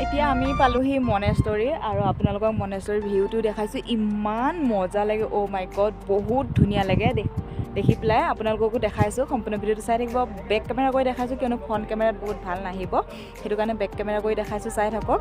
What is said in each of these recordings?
এতিয়া আমি পালোহি মনেষ্টৰী আৰু আপোনালোকক মনেষ্টৰীৰ ভিউটো দেখাইছোঁ ইমান মজা লাগে অ' মাই গড বহুত ধুনীয়া লাগে দেখি পেলাই আপোনালোককো দেখাইছোঁ সম্পূৰ্ণ ভিডিঅ'টো চাই থাকিব বেক কেমেৰা কৰি দেখাইছোঁ কিয়নো ফ্ৰণ্ট কেমেৰাত বহুত ভাল নাহিব সেইটো কাৰণে বেক কেমেৰা কৰি দেখাইছোঁ চাই থাকক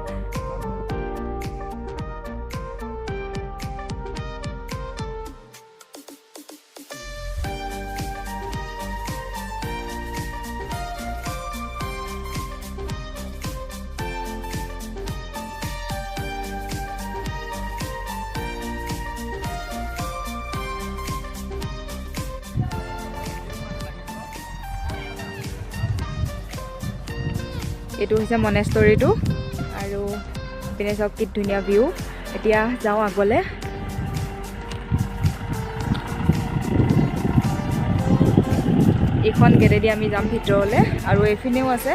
এইটো হৈছে মনেষ্টৰীটো আৰু পিনে চাওক কি ধুনীয়া ভিউ এতিয়া যাওঁ আগলৈ এইখন গেটেদি আমি যাম ভিতৰলৈ আৰু এইপিনেও আছে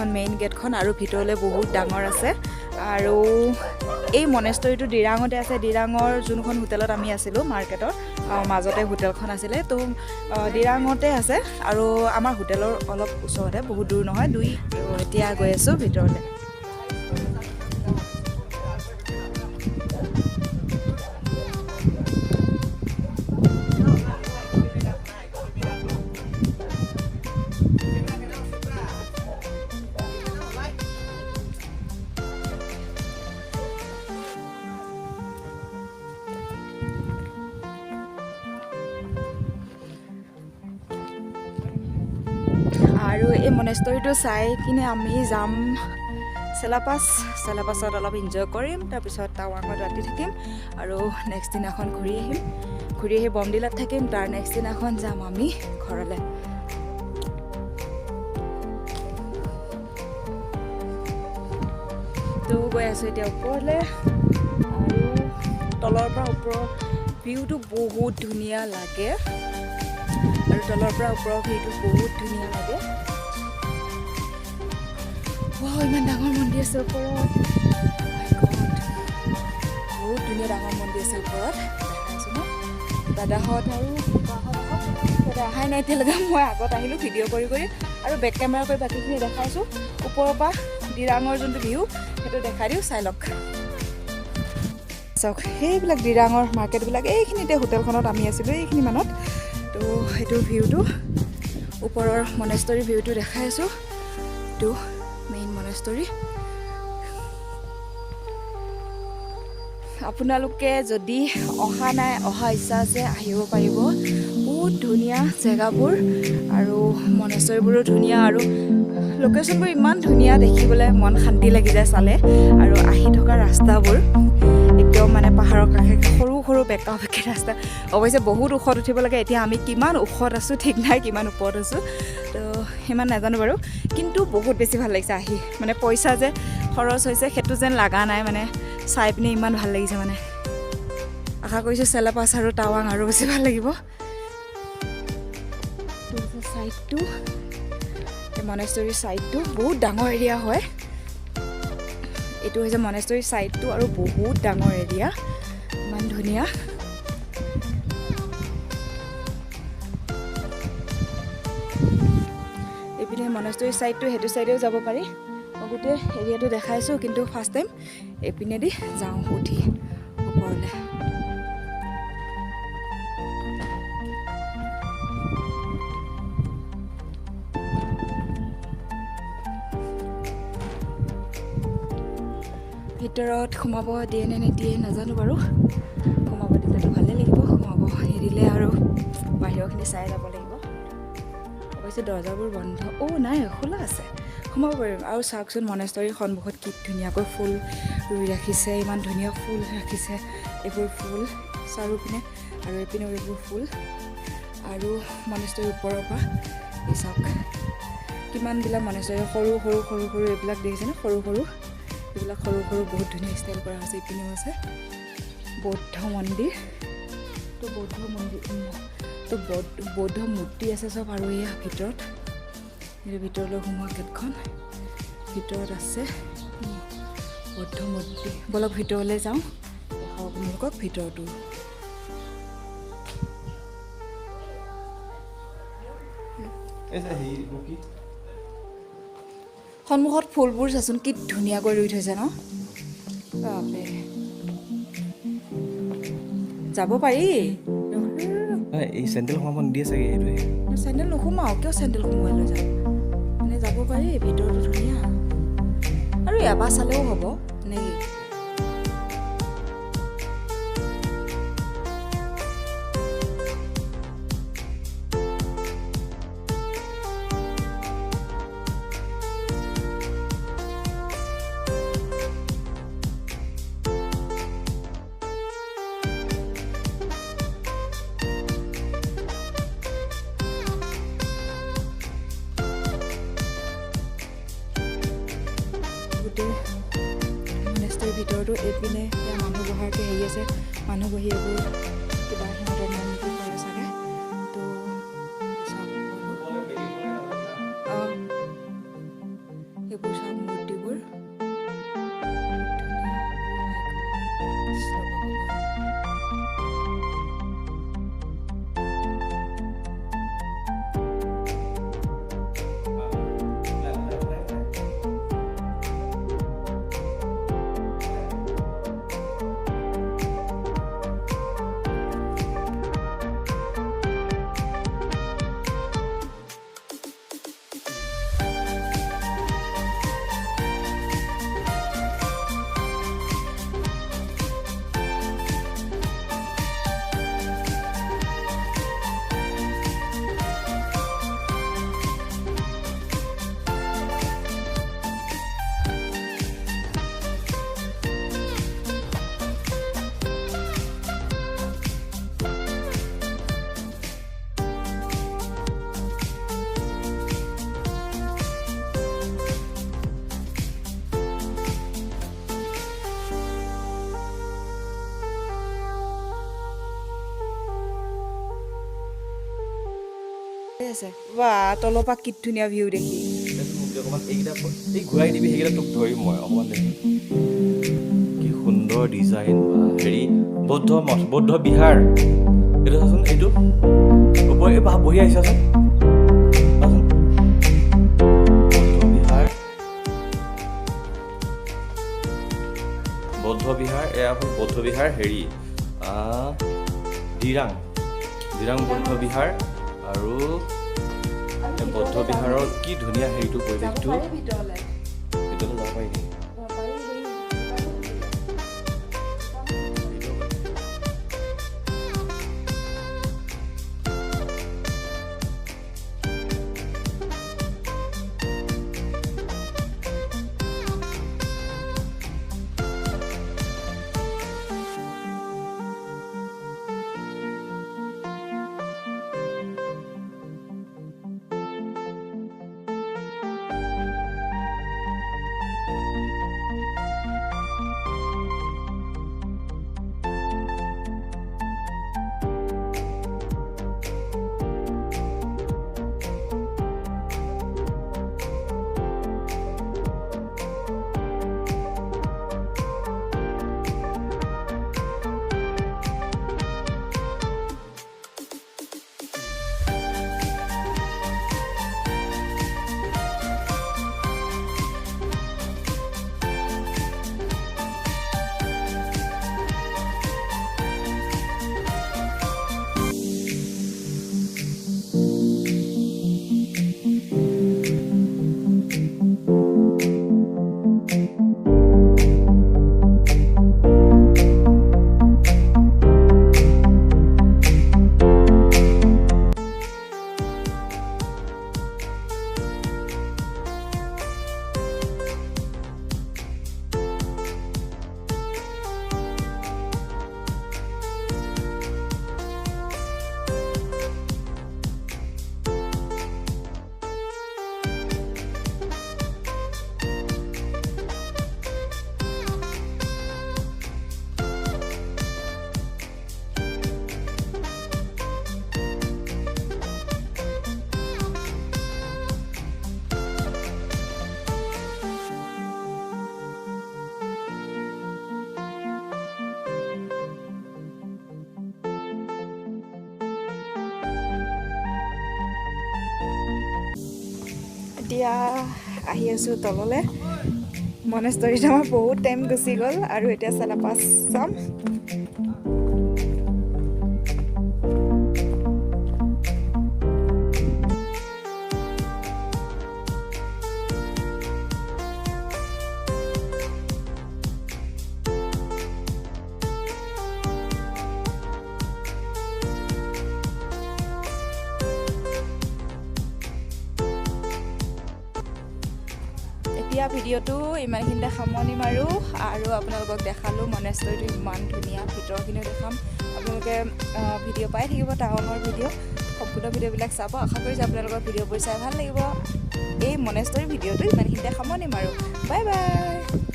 মেইন গেটখন আৰু ভিতৰলৈ বহুত ডাঙৰ আছে আৰু এই মনেষ্টৰীটো ডিৰাঙতে আছে ডিৰাঙৰ যোনখন হোটেলত আমি আছিলোঁ মাৰ্কেটৰ মাজতে হোটেলখন আছিলে তো ডিৰাঙতে আছে আৰু আমাৰ হোটেলৰ অলপ ওচৰতে বহুত দূৰ নহয় এতিয়া গৈ আছোঁ ভিতৰলৈ আৰু এই মনেষ্টৰীটো চাই কিনে আমি যাম চেলাপাছত অলপ এনজয় কৰিম তাৰপিছত টাৱাঙত ৰাতি থাকিম আৰু নেক্সট দিনাখন ঘূৰি আহি বমডিলাত থাকিম তাৰ নেক্সট দিনাখন যাম আমি ঘৰলৈ তো গৈ আছোঁ এতিয়া ওপৰলৈ আৰু তলৰ পৰা ওপৰৰ ভিউটো বহুত ধুনীয়া লাগে আৰু তলৰ পৰা ওপৰৰ ভিউটো বহুত ধুনীয়া লাগে ইমান ডাঙৰ মন্দিৰ আছে ওপৰত বহুত ধুনীয়া ডাঙৰ মন্দিৰ আছে ওপৰত দেখাইছোঁ ন দাদাহঁত আৰু দাদা অহাই নাই এতিয়ালৈকে মই আগত আহিলোঁ ভিডিঅ' কৰি আৰু বেক কেমেৰা কৰি বাকীখিনি দেখাইছোঁ ওপৰৰ পৰা ডিৰাঙৰ যোনটো ভিউ সেইটো দেখাই দিওঁ চাই লওক চাওক সেইবিলাক ডিৰাঙৰ মাৰ্কেটবিলাক এইখিনিতে হোটেলখনত আমি আছিলোঁ এইখিনি মানত তো সেইটো ভিউটো ওপৰৰ মনেষ্টৰী ভিউটো দেখাই আছোঁ এইটো মেইন মনেষ্টৰী আপোনালোকে যদি অহা ইচ্ছা আছে আহিব পাৰিব বহুত ধুনীয়া জেগাবোৰ আৰু মনেষ্টৰীবোৰো ধুনীয়া আৰু লোকেশ্যনবোৰ ইমান ধুনীয়া দেখিবলৈ মন শান্তি লাগি যায় চালে আৰু আহি থকা ৰাস্তাবোৰ একদম মানে পাহাৰৰ কাষে সৰু বেকা ৰাস্তা অৱশ্যে বহুত ওখত উঠিব লাগে এতিয়া আমি কিমান ওখত আছোঁ ঠিক নাই কিমান ওপৰত আছোঁ তো সিমান নাজানো বাৰু কিন্তু বহুত বেছি ভাল লাগিছে আহি মানে পইচা যে খৰচ হৈছে সেইটো যেন লগা নাই মানে চাই পিনে ইমান ভাল লাগিছে মানে আশা কৰিছোঁ চেলাপাছ আৰু টাৱাং আৰু বেছি ভাল লাগিব চাইডটো মনেষ্টৰীৰ চাইডটো বহুত ডাঙৰ এৰিয়া হয় এইটো হৈছে মনেষ্টৰীৰ চাইডটো আৰু বহুত ডাঙৰ এৰিয়া ইমান ধুনীয়া এইপিনে মনেষ্টৰীৰ চাইডটো সেইটো চাইডেও যাব পাৰি মই গোটেই এৰিয়াটো দেখাইছোঁ কিন্তু ফাৰ্ষ্ট টাইম এইপিনেদি যাওঁ উঠি ওপৰলৈ ভিতৰত সোমাব দিয়ে নে নিদিয়ে নাজানো বাৰু সোমাব দিলেতো ভালেই লাগিব সোমাব নিদিলে আৰু বাহিৰৰখিনি চাই যাব লাগিব অৱশ্যে দৰ্জাবোৰ বন্ধ নাই খোলা আছে সোমাব পাৰিম আৰু চাওকচোন মনেষ্টৰীৰ সন্মুখত কি ধুনীয়াকৈ ফুল ৰুই ৰাখিছে ইমান ধুনীয়া ফুল ৰাখিছে এইবোৰ ফুল চাৰিওপিনে আৰু এইপিনেও এইবোৰ ফুল আৰু মনেষ্টৰীৰ ওপৰৰ পৰা এই চাওক কিমানবিলাক মনেষ্টৰী সৰু এইবিলাক দেখিছেনে সৰু এইবিলাক সৰু বহুত ধুনীয়া ষ্টাইল কৰা হৈছে এইপিনেও আছে বৌদ্ধ মন্দিৰ তো বৌদ্ধ মন্দিৰ তো বৌদ্ধ মূৰ্তি আছে চব আৰু এয়া ভিতৰত এই ভিতৰলৈ সোমোৱা গেটখন ভিতৰত আছে বৌদ্ধ মূৰ্তি বলক ভিতৰলৈ যাওঁ দেখাওঁ আপোনালোকক ভিতৰটো সন্মুখত ফুলবোৰ চাচোন কি ধুনীয়াকৈ ৰুই থৈছে ন বাপৰে যাব পাৰি এই চেণ্ডেল সোমাব নিদিয়ে চাগে সেইটোৱে চেণ্ডেল নোসোমাওঁ কিয় চেণ্ডেল সোমোৱাই লৈ যাম মানে যাব পাৰি ভিতৰটো ধুনীয়া আৰু এবাৰ চালেও হ'ব নেকি মনেষ্ট্ৰীৰ ভিতৰতো এইপিনে মানুহ বহাৰকৈ হেৰি আছে মানুহ বহি এইবোৰ কিবা সিহঁতৰ মন্দিৰ কৰে চাগে তো এইবোৰ চাওক মূৰ্তিবোৰ আছে বা তলৰ পৰা কি ধুনীয়া ভিউ দেখি অকণমান এইকেইটা এই ঘূৰাই দিবি সেইকেইটা তোক ধৰিম মই অকণমান দেখি কি সুন্দৰ ডিজাইন হেৰি বৌদ্ধ মঠ বৌদ্ধ বিহাৰ এইটো চাচোন এইটো ওপৰ এই বহি আহিছাচোন বৌদ্ধ বিহাৰ এয়া হ'ল বৌদ্ধ বিহাৰ হেৰি ডিৰাং বৌদ্ধ বিহাৰ আৰু বৌদ্ধ বিহাৰৰ কি ধুনীয়া হেৰিটো পৰিৱেশটো ভিতৰলৈ যাব পাৰি নেকি এতিয়া আহি আছোঁ তললৈ মনেষ্টৰীত আমাৰ বহুত টাইম গুচি গ'ল আৰু এতিয়া চেলাপাছ চাম এতিয়া ভিডিঅ'টো ইমানখিনিতে সামৰণি মাৰোঁ আৰু আপোনালোকক দেখালোঁ মনেষ্টৰীটো ইমান ধুনীয়া ভিতৰখিনিও দেখাম আপোনালোকে ভিডিঅ' পাই থাকিব টাৱাঙৰ ভিডিঅ' সম্পূৰ্ণ ভিডিঅ'বিলাক চাব আশা কৰিছোঁ আপোনালোকৰ ভিডিঅ'বোৰ চাই ভাল লাগিব এই মনেষ্টৰীৰ ভিডিঅ'টো ইমানখিনিতে সামৰণি মাৰোঁ বাই বাই